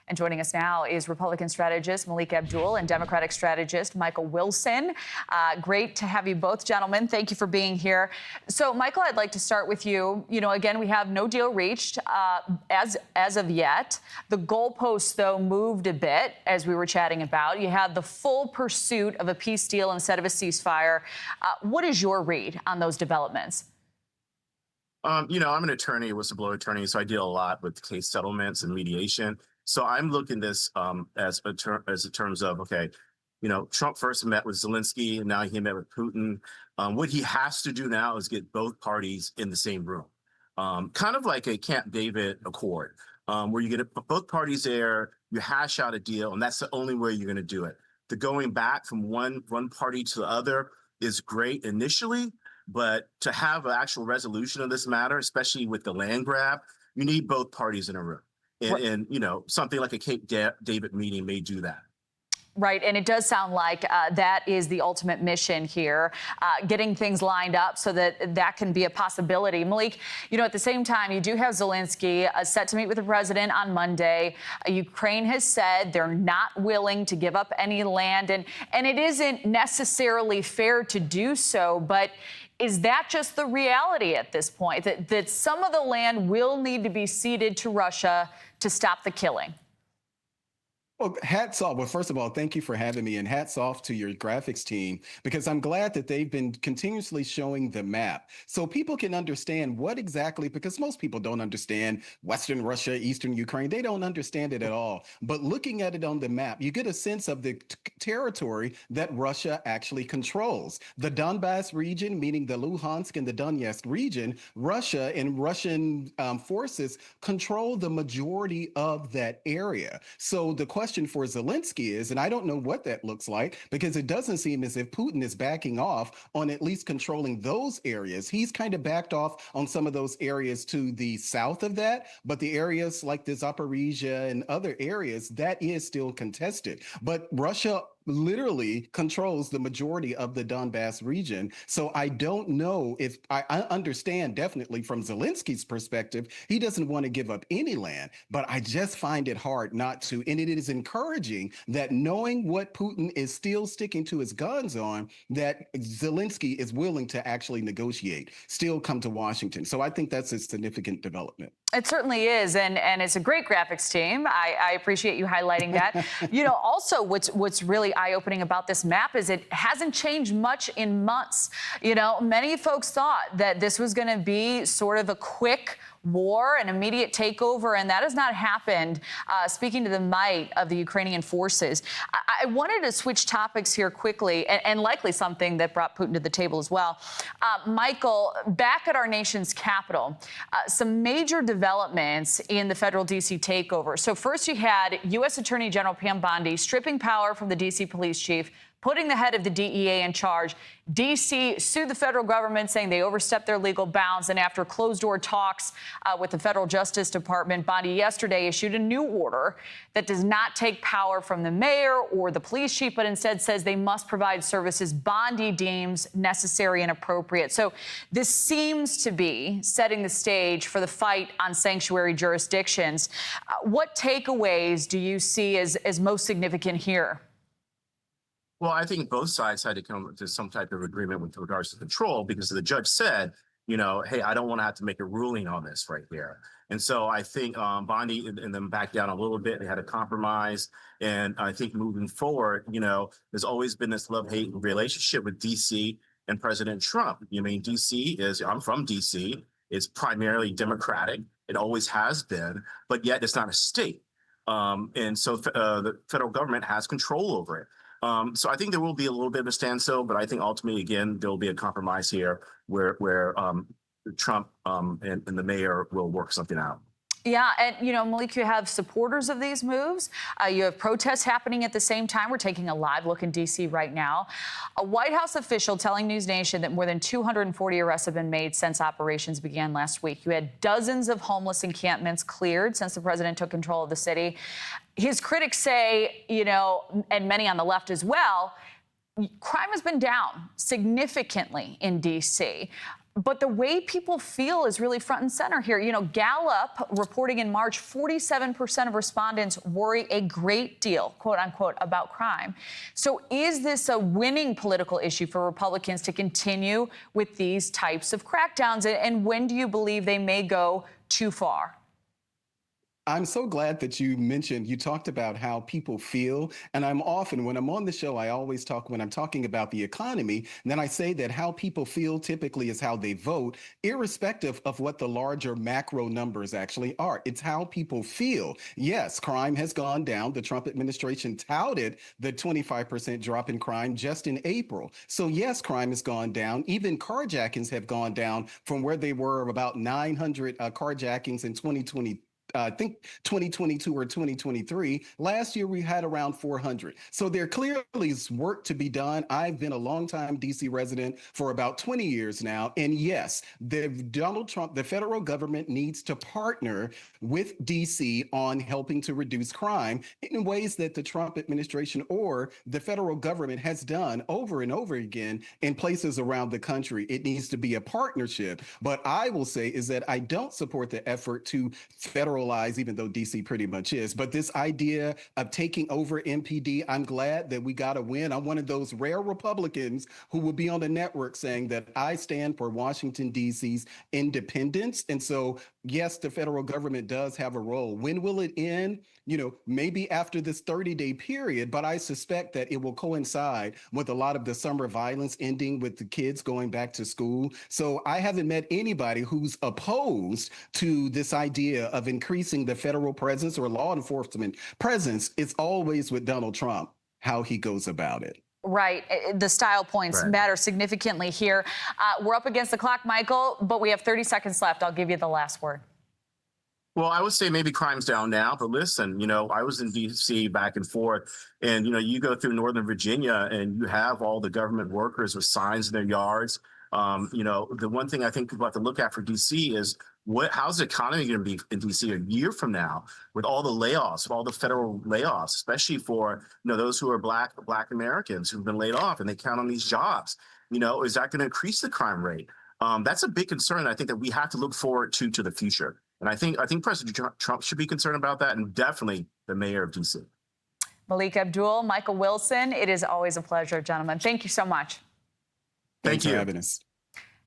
And joining us now is Republican strategist Melik Abdul and Democratic strategist Michael Wilson. Great to have you both, gentlemen. Thank you for being here. So, Michael, I'd like to start with you. Again, we have no deal reached as of yet. The goalposts, though, moved a bit, as we were chatting about. You had the full pursuit of a peace deal instead of a ceasefire. What is your read on those developments? I'm an attorney, a whistleblower attorney, so I deal a lot with case settlements and mediation. So I'm looking this as in terms of, okay, Trump first met with Zelensky, and now he met with Putin. What he has to do now is get both parties in the same room, kind of like a Camp David Accord, where you get both parties there, you hash out a deal, and that's the only way you're going to do it. The going back from one party to the other is great initially, but to have an actual resolution of this matter, especially with the land grab, you need both parties in a room. And something like a Cape David meeting may do that. Right. And it does sound like that is the ultimate mission here, getting things lined up so that can be a possibility. Melik, at the same time, you do have Zelensky set to meet with the president on Monday. Ukraine has said they're not willing to give up any land, and it isn't necessarily fair to do so. But is that just the reality at this point, that some of the land will need to be ceded to Russia to stop the killing? Well, hats off. Well, first of all, thank you for having me, and hats off to your graphics team, because I'm glad that they've been continuously showing the map so people can understand what exactly, because most people don't understand Western Russia, Eastern Ukraine. They don't understand it at all. But looking at it on the map, you get a sense of the territory that Russia actually controls. The Donbas region, meaning the Luhansk and the Donetsk region, Russia and Russian forces control the majority of that area. So the question for Zelensky is, and I don't know what that looks like, because it doesn't seem as if Putin is backing off on at least controlling those areas. He's kind of backed off on some of those areas to the south of that, but the areas like the Zaporizhia and other areas, that is still contested. But Russia literally controls the majority of the Donbas region. So I don't know if I understand definitely from Zelensky's perspective, he doesn't want to give up any land, but I just find it hard not to. And it is encouraging that knowing what Putin is still sticking to his guns on, that Zelensky is willing to actually negotiate, still come to Washington. So I think that's a significant development. It certainly is, and it's a great graphics team. I appreciate you highlighting that. Also, what's really eye-opening about this map is it hasn't changed much in months. Many folks thought that this was going to be sort of a quick war, an immediate takeover, and that has not happened, speaking to the might of the Ukrainian forces. I wanted to switch topics here quickly, and likely something that brought Putin to the table as well. Michael, back at our nation's capital, some major developments in the federal D.C. takeover. So first you had U.S. Attorney General Pam Bondi stripping power from the D.C. police chief, putting the head of the DEA in charge. D.C. sued the federal government, saying they overstepped their legal bounds. And after closed-door talks with the federal Justice Department, Bondi yesterday issued a new order that does not take power from the mayor or the police chief, but instead says they must provide services Bondi deems necessary and appropriate. So this seems to be setting the stage for the fight on sanctuary jurisdictions. What takeaways do you see as most significant here? Well, I think both sides had to come to some type of agreement with regards to control, because the judge said, hey, I don't want to have to make a ruling on this right here. And so I think Bondi and them backed down a little bit. They had a compromise. And I think moving forward, there's always been this love-hate relationship with D.C. and President Trump. I'm from D.C. It's primarily Democratic. It always has been, but yet it's not a state. And so the federal government has control over it. So I think there will be a little bit of a standstill, but I think ultimately, again, there will be a compromise here where Trump and the mayor will work something out. Yeah, and, Melik, you have supporters of these moves. You have protests happening at the same time. We're taking a live look in D.C. right now. A White House official telling News Nation that more than 240 arrests have been made since operations began last week. You had dozens of homeless encampments cleared since the president took control of the city. His critics say, and many on the left as well, crime has been down significantly in D.C. But the way people feel is really front and center here. You know, Gallup reporting in March, 47% of respondents worry a great deal, quote unquote, about crime. So is this a winning political issue for Republicans to continue with these types of crackdowns? And when do you believe they may go too far? I'm so glad that you talked about how people feel. And when I'm on the show, I always talk, when I'm talking about the economy, and then I say that how people feel typically is how they vote, irrespective of what the larger macro numbers actually are. It's how people feel. Yes, crime has gone down. The Trump administration touted the 25% drop in crime just in April. So yes, crime has gone down. Even carjackings have gone down from where they were about 900 carjackings in 2020. I think 2022 or 2023. Last year, we had around 400. So there clearly is work to be done. I've been a longtime DC resident for about 20 years now. And yes, Donald Trump, the federal government needs to partner with DC on helping to reduce crime in ways that the Trump administration or the federal government has done over and over again in places around the country. It needs to be a partnership. But I will say is that I don't support the effort to federalize, even though DC pretty much is. But this idea of taking over MPD, I'm glad that we got a win. I'm one of those rare Republicans who will be on the network saying that I stand for Washington, DC's independence. And so, yes, the federal government does have a role. When will it end? You know, maybe after this 30-day period, but I suspect that it will coincide with a lot of the summer violence ending with the kids going back to school. So I haven't met anybody who's opposed to this idea of increasing the federal presence or law enforcement presence. It's always with Donald Trump, how he goes about it. Right. The style points matter significantly here. We're up against the clock, Michael, but we have 30 seconds left. I'll give you the last word. Well, I would say maybe crime's down now, but listen, you know, I was in DC back and forth, and, you know, you go through Northern Virginia and you have all the government workers with signs in their yards. You know, the one thing I think people have to look at for DC is how's the economy going to be in DC a year from now with all the layoffs, with all the federal layoffs, especially for, you know, those who are Black Americans who've been laid off and they count on these jobs. You know, is that going to increase the crime rate? That's a big concern. I think that we have to look forward to the future. And I think President Trump should be concerned about that, and definitely the mayor of DC. Melik Abdul, Michael Wilson, it is always a pleasure, gentlemen. Thank you so much. Thanks for having us.